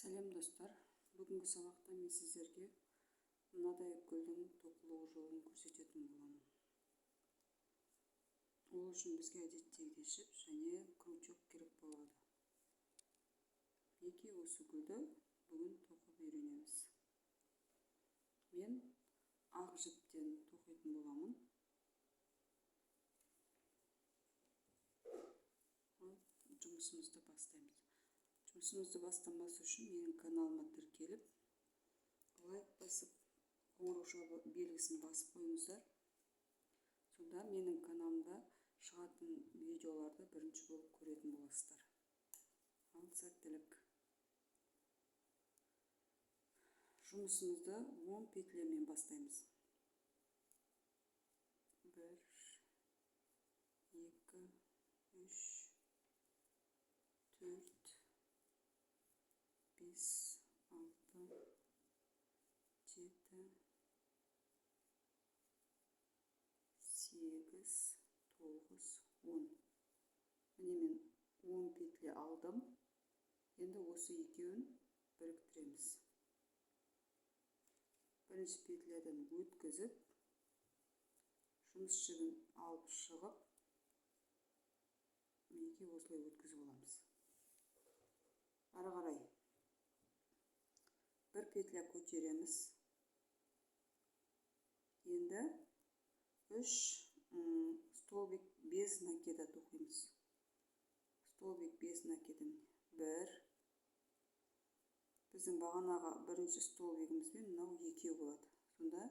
Сәлем достар, бүгінгі сабақта мен сіздерге мынадай гүлдің тоқылу жолын көрсететін боламын. Ол үшін бізге әдеттегідей жіп және крючок керек болады. Мінекей осы гүлді бүгін тоқып үйренеміз. Мен ақ жіптен тоқитын боламын. Жұмысымызды бастаймыз. Жұмысымызды бастамас үшін менің каналыма тіркеліп, лайк басып, қоңырау белгісін басып қойыңыздар. Сонда менің каналымда шығатын видеоларды бірінші болып көретін боласыздар. Ал сәттілік. Жұмысымызды 10 петлемен бастаймыз. 1, 2, 3, 4, 5, 6, 7, 8, 9, 10. Міне мен 10 петле алдым. Енді осы екеуін біріктіреміз. Бірінші петляден өткізіп, жұмыс жібін алып шығып, мінекей осылай өткізіп аламыз. Ары қарай бір петля көтереміз. Енді 3 столбик без накида тоқимыз. Столбик без накидын 1. Біздің бағанағы бірінші столбигімізбен мынау екеу болады. Сонда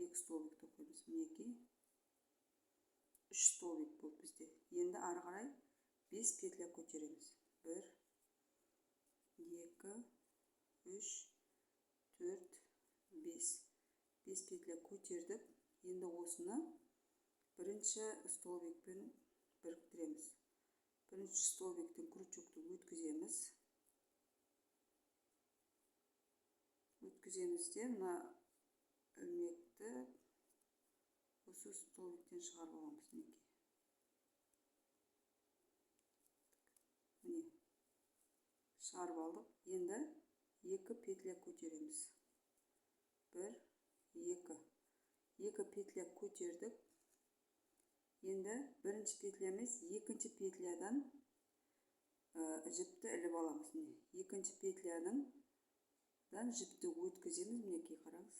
2 столбик тоқимыз. Мінекей 3 столбик болды бізде. Енді ары қарай 5 петля көтереміз. 1, 2, 3, 4, 5. 5 петля көтердік. Енді осыны бірінші столбикпен біріктіреміз. Бірінші столбиктен крючокты өткіземіз. Өткіземізде мына ілмекті осы столбиктен шығарып аламыз. Міне шығарып алдық. Енді 2 петля көтереміз. 1, 2. 2 петля көтердік. Енді бірінші петлямыз екінші петлядан жіпті іліп аламыз. Екінші петлядан жіпті өткіземіз. Мінекей қараңыз.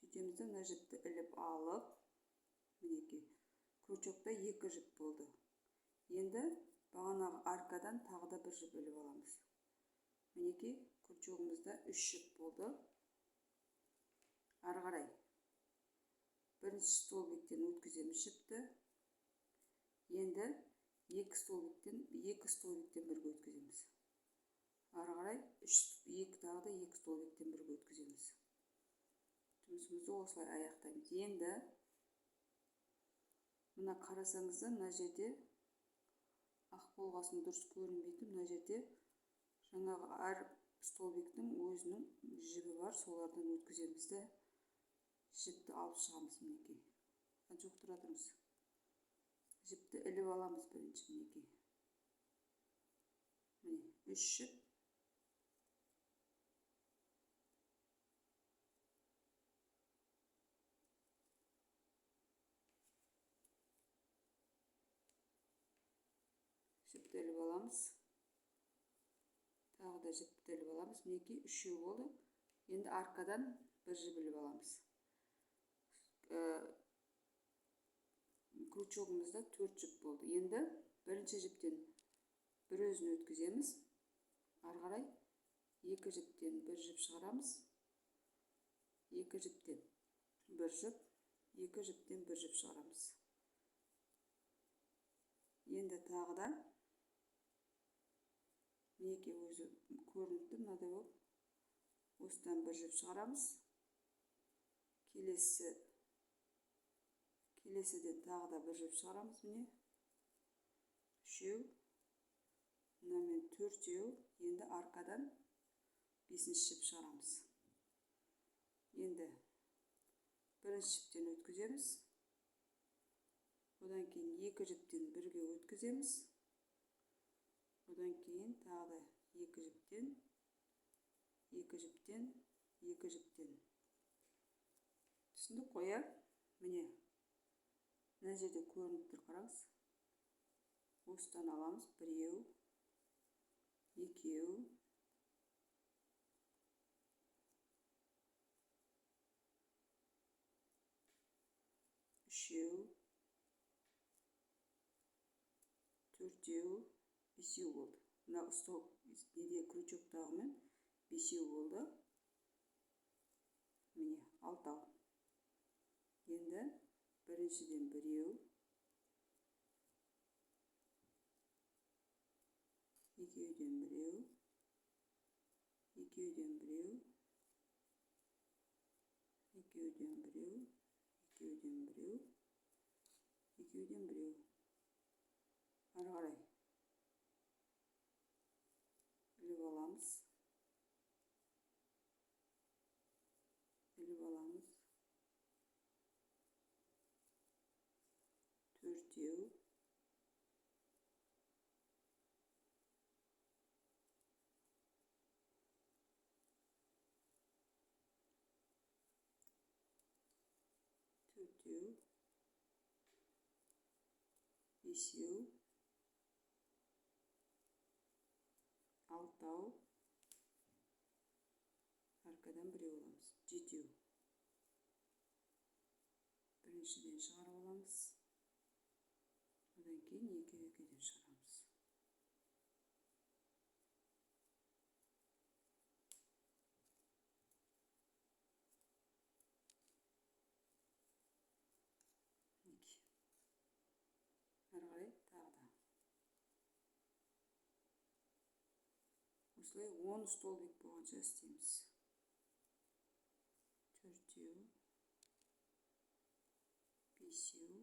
Сөйтемізді мына жіпті іліп алып, мінекей крючокта 2 жіп болды. Енді бағанағы аркадан тағы да бір жіп іліп аламыз. Мінекей крючогымызда 3 жіп болды. Ары қарай бірінші столбиктен өткіземіз жіпті. Енді 2 столбиктен бірге өткіземіз. Ары қарай 2 столбиктен бірге өткіземіз. Жұмысымызды осылай аяқтаймыз. Енді мына қарасаңызда, мына жерде ақ болғасын дұрыс көрінбейтін, мына жерде жаңағы әр столбиктің өзінің жібі бар. Солардан өткіземіз де жіпті алып шығамыз. Мінекей. Жоқ, тұра тұрыңыз. Жіпті іліп аламыз бірінші. Мінекей. Міне 3 жіп. Жіпті іліп аламыз. Тағы да жіпті іліп аламыз. Мінекей 3 болды. Енді аркадан бір жіп іліп аламыз. Крючогымызда 4 жіп болды. Енді бірінші жіптен бір өзін өткіземіз. Ары қарай 2 жіптен бір жіп шығарамыз. 2 жіптен бір жіп, 2 жіптен бір жіп шығарамыз. Енді тағы да мінекей өзі көрініпті, мынадай болып. Осыдан бір жіп шығарамыз. Келесіден тағы да бір жіп шығарамыз. Міне 3, мынамен 4. Енді аркадан 5-ші жіп шығарамыз. Енді бірінші жіптен өткіземіз. Одан кейін 2 жіптен бірге өткіземіз. Одан кейін тағы екі жіптен, екі жіптен, екі жіптен. Түсіндік қой, иә? Міне, мына жерде көрініп тұр, қараңыз. Осыдан аламыз біреу, екеу, үшеу, төртеу, бесеу болды. Мына стол неде крючоктағымен бесеу болды. Міне, алтау. Енді біріншіден біреу, екеуден біреу, екеуден біреу, екеуден біреу, екеуден біреу, екеуден біреу. Ары қарай іліп аламыз, іліп аламыз. Төртеу, төртеу, бесеу, алтау, аркадан біреу аламыз. Жетеу. Біріншіден шығарып аламыз. Одан кейін екеуден шығарамыз. Ары қарай тағы да. Осылай 10 столбик болғанша істейміз. Төртеу, бесеу,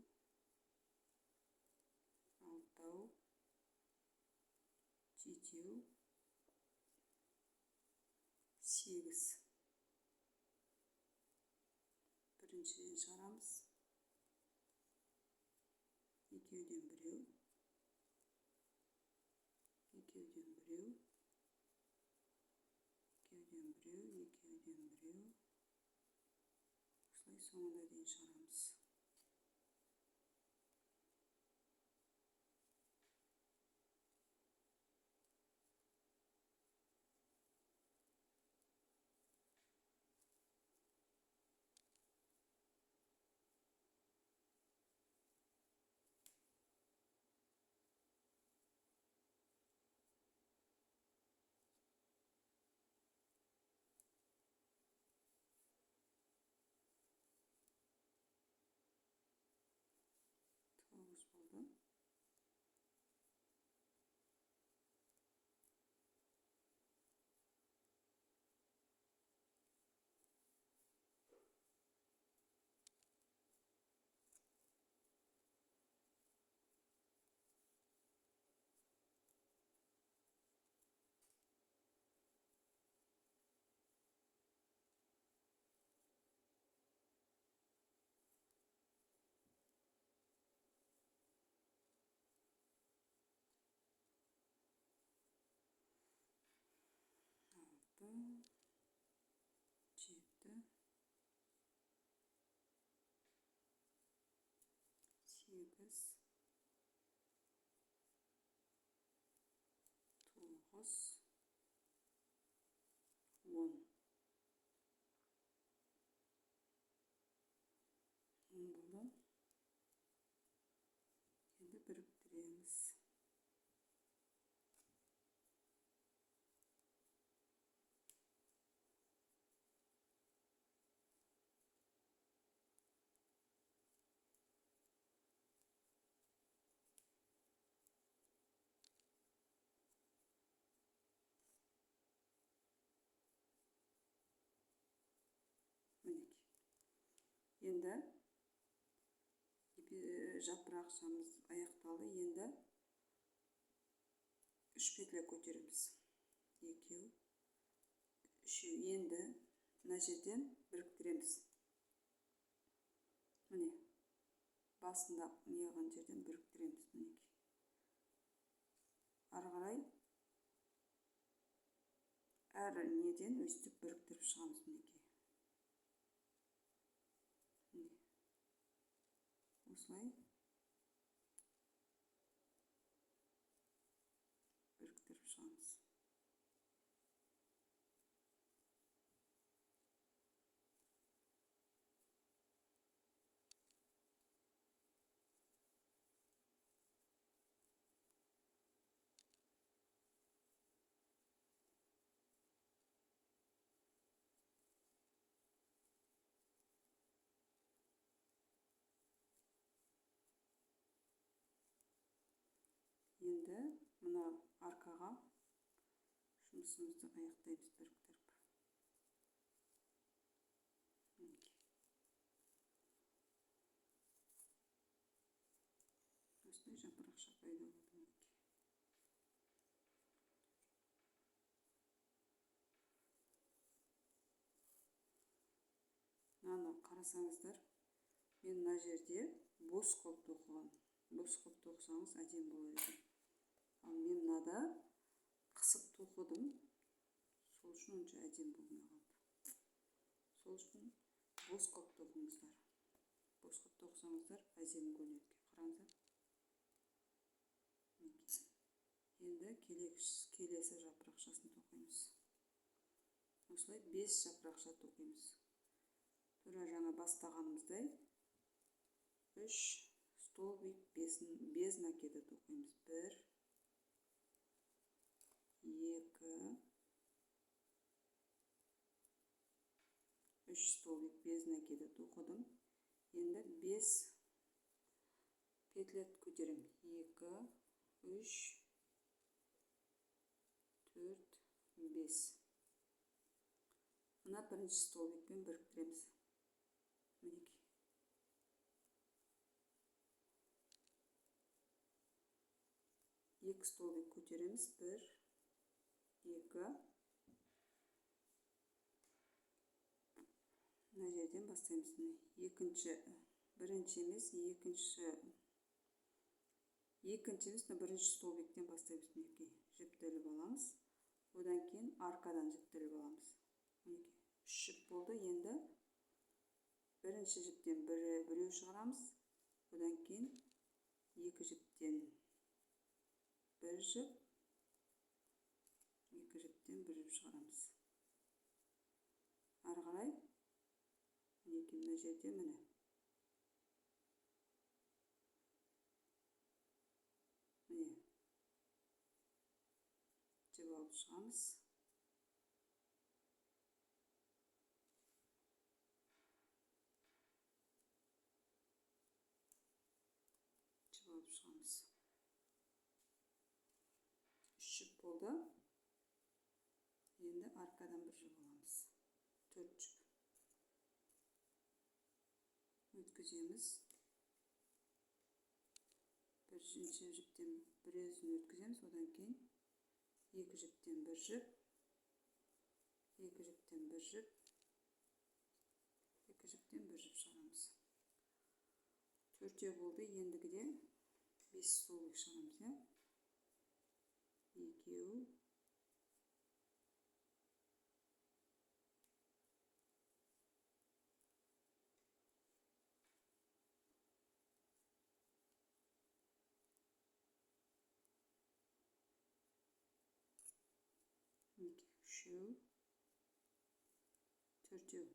алтау, жетеу, сегіз. Біріншіден шығарамыз. Екеуден біреу, екеуден біреу, екеуден біреу, екеуден біреу. Осылай соңына дейін шығарамыз. Тоғыз болды. Жеті, сегіз, тоғыз, 10. 10 болды. Енді біріктіреміз. Енді жапырақшамыз аяқталды. Енді 3 петля көтереміз. 2, 3. Енді мына жерден біріктіреміз. Міне, басында неғылған жерден біріктіреміз. Ары қарай әр неден өйстіп біріктіріп шығамыз. Мінекей. Осылай біріктіріп шығамыз. Енді мына арқаға жұмысымызды аяқтаймыз біріктіріп. Осылай жапырақша пайда болды. Мынаны қарасаңыздар, мен мына жерде бос қылып тоқыған. Бос қылып тоқысаңыз әдемі болады екен. Ал мен мынада қысып тоқыдым. Сол үшін онша әдемі болмай қалды. Сол үшін бос қылып тоқыңыздар. Бос қылып тоқысаңыздар әдемі көрінеді. Қараңыздар. Енді келесі жапырақшасын тоқимыз. Осылай 5 жапырақша тоқимыз. Тура жаңа бастағанымыздай 3 столбик без накида тоқимыз. 1, 2, 3 столбик без накида тоқыдым. Енді 5 петля көтерем. 2, 3, 4, 5. Мына бірінші столбикпен біріктіреміз. Мінекей. 2 столбик көтереміз. 1, 2. Мына жерден бастаймыз. Бірінші емес, бірінші столбиктен бастаймыз. Мінекей. Жіптеліп аламыз. Одан кейін арқадан жіптеліп аламыз. Мінекей. 3 жіп болды. Енді бірінші жіптен біреу шығарамыз. Одан кейін 2 жіптен бір жіп, 2 жіптен бір жіп шығарамыз. Ары қарай мінекей мына жерде міне. Міне. Жіп алып шығамыз. Алып шығамыз. 3 жіп болды. Енді арқадан бір жіп аламыз. 4 жіп. Өткіземіз. Бірінші жіптен бірізін өткіземіз. Одан кейін 2 жіптен бір жіп, 2 жіптен бір жіп, 2 жіптен бір жіп шығарамыз. 4 болды. Ендігіде 5 столбик шығарамыз. 2, 3, 4.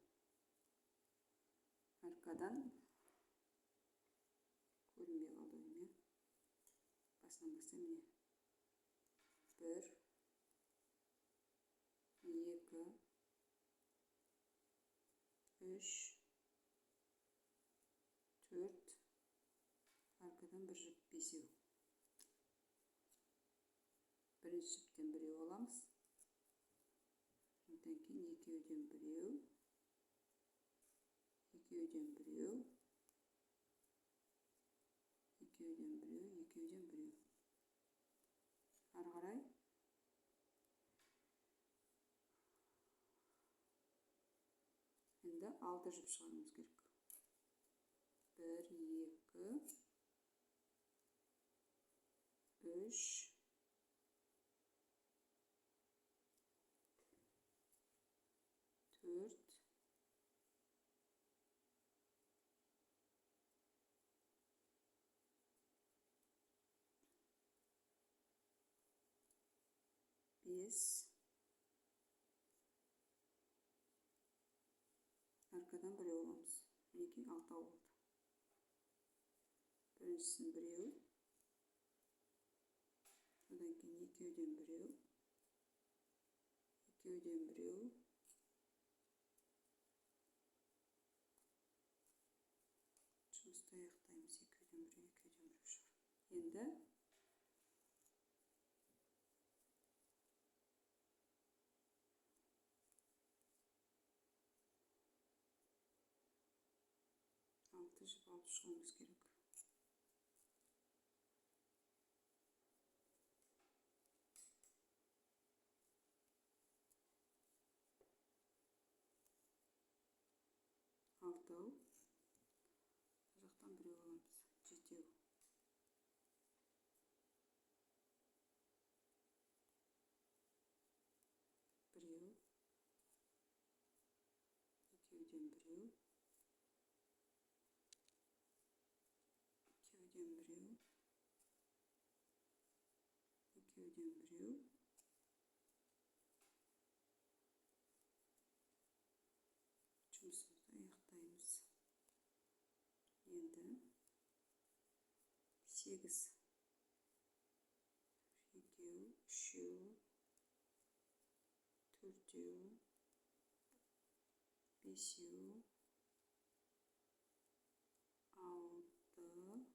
Arkadan көрінбей қалды ойым. Басынан бастаймын. 1, 2, 3, 4. Arkadan bir жіп 5. Бірінші жіптен біреу аламыз. Одан кейін екеуден біреу, екеуден біреу, екеуден біреу, екеуден біреу. Ары қарай енді 6 жіп шығаруымыз керек. 1, 2, 3, 5, аркадан біреу аламыз. Мінекей 6 болды. Біріншісін біреу, одан кейін екеуден біреу, екеуден біреу, жұмысты аяқтаймыз. Екеуден біреу, екеуден біреу шығар. Енді алты жіп алып шығуымыз керек. Алтау, бұл жақтан біреу аламыз. Жетеу, біреу, екеуден біреу, екеуден біреу, екеуден біреу, жұмысымызды аяқтаймыз. Енді 8, екеу, үшеу, төртеу, бесеу, 6,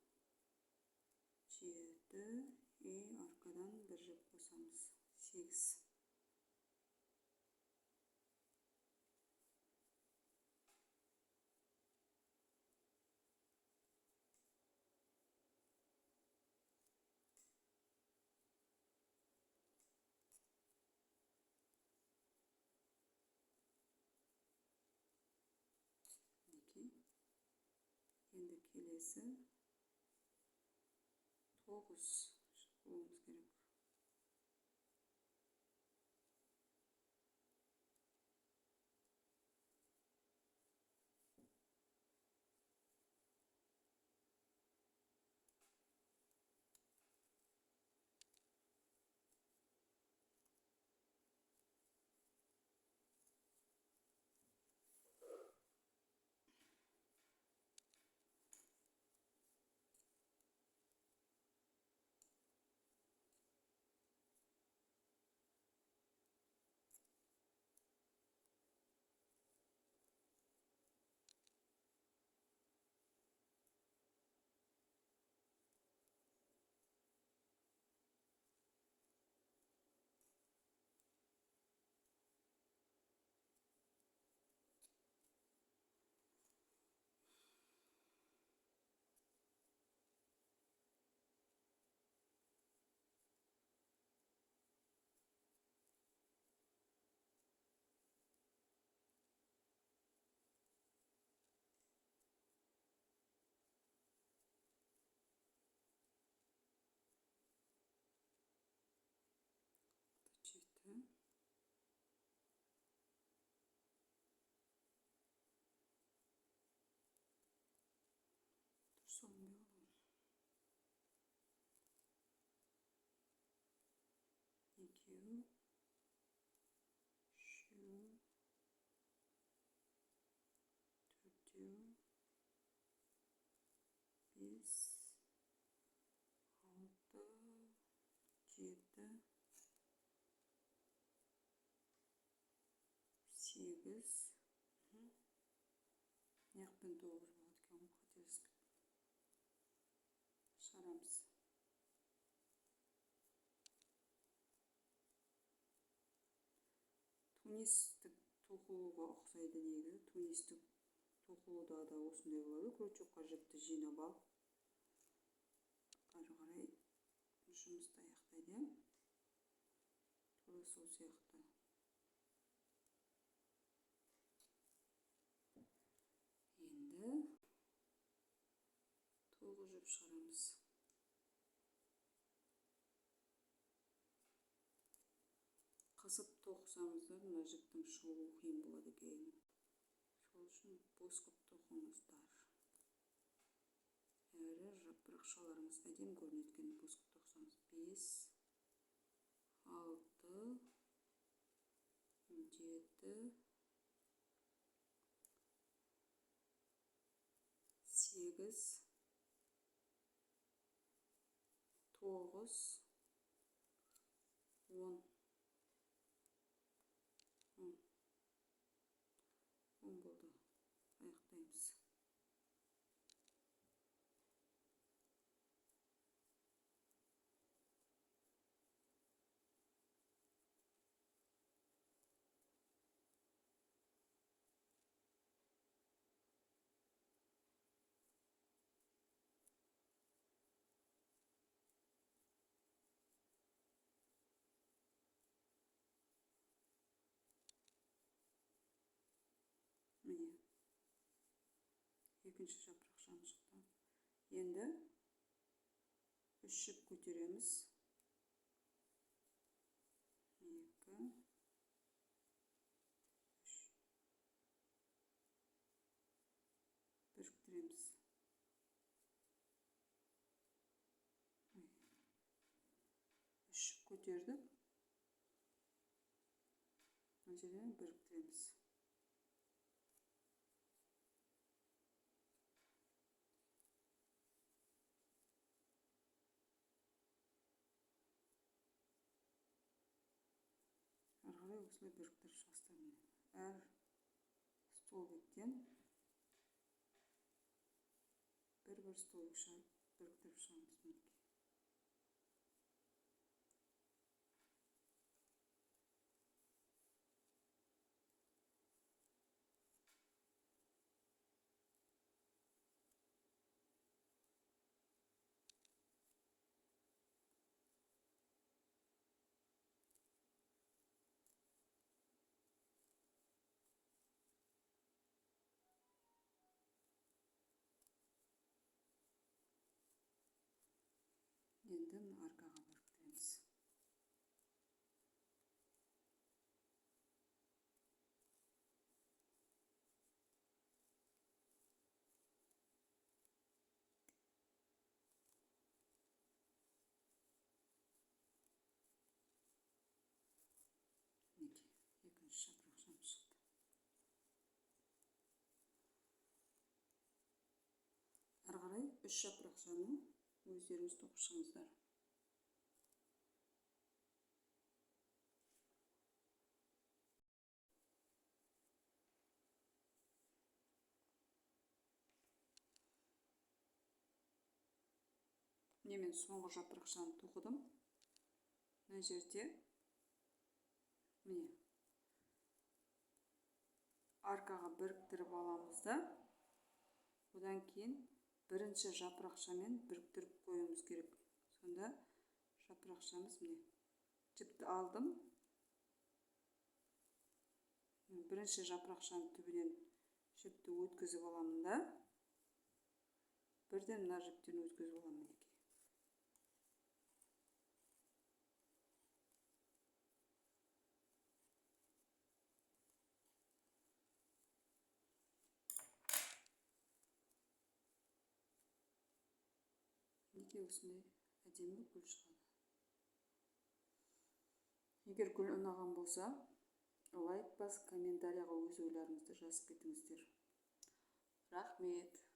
7 и аркадан бір жіп қосамыз. 8. Енді келесі 9 болуымыз керек. Жеті. Сонымен аламын. Екеу, үшеу, төртеу, 5, 6, 7, 8. Яқпен 9 болады екен, қателесіп шығарамыз. Тунистік тоқылуға ұқсайды негізі. Тунистік тоқылуда да осындай болады. Крючокқа жіпті жинап алып, ары қарай жұмысты аяқтайды. Тура сол сияқты. Енді 9 жіп шығарамыз. Қысып тоқысаңыздар, мына жіптің шығуы қиын болады екен. Сол үшін бос қып тоқыңыздар. Әрі жапырақшаларыңыз әдемі көрінеді екен бос қып тоқсаңыз. 5, 6, 7, 8, 9, 10. 10 болды. Аяқтаймыз. Міне, екінші жапырақшаны шықты. Енді 3 жіп көтереміз. 2, 3. Біріктіреміз. 3 жіп көтердік. Мына жерден біріктіреміз. Арқылай осылай біріктіріп шығастырмын. Әр столбиктен бір столбик шығарып біріктіріп шығамыз. Енді арқаға біріктіреміз. Мінекей, екінші жапырақшамыз шықты. Ары қарай 3 жапырақшаны өздеріңіз тоқып шығыңыздар. Мен соңғы жапырақшаны тоқыдым. Мына жерде міне арқаға біріктіріп аламыз да, одан кейін бірінші жапырақшамен біріктіріп қоюымыз керек. Сонда жапырақшамыз міне жіпті алдым. Бірінші жапырақшаның түбінен жіпті өткізіп аламын да, бірден мына жіптен өткізіп аламын. Неге осындай әдемі гүл шығады. Егер гүл ұнаған болса, лайк басып, комментарияға өз ойларыңызды жазып кетіңіздер. Рахмет.